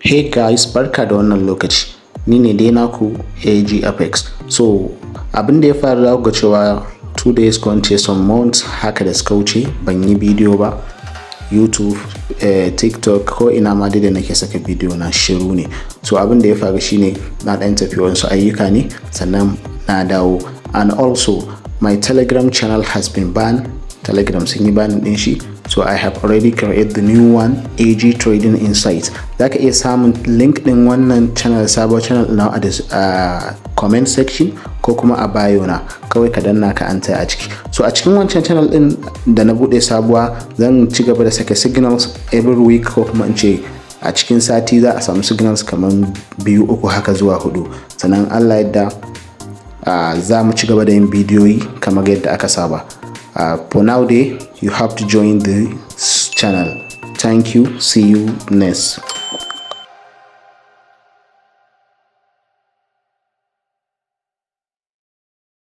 Hey guys, barka da wannan lokaci. Ni ne dai naku OctaFx. So, abin da ya faru da ga cewa 2 days ko some months haka da suka wuce ban yi bidiyo ba. YouTube, TikTok ko ina ma da nake saka bidiyo na shiru ne. So, abin da ya faru shine na dan tafi wasu ayyuka ne sannan na dawo. And also, my Telegram channel has been banned. Telegram sun yi ban din shi. So I have already created the new one, AG Trading Insights. Zaka iya samun link din wannan channel, sabon channel na a comment section ko kuma a bio na. Kawai ka danna ka anta a ciki. So a cikin wancan channel din da na bude sabuwa zan ci gaba da saka signals every week ko kuma in ce a cikin sati za a samu signals kaman 2-3 haka zuwa 4. Sannan Allah yadda za mu ci gaba da yin bidiyoyi kamar yadda aka saba. For now, you have to join the channel. Thank you. See you next.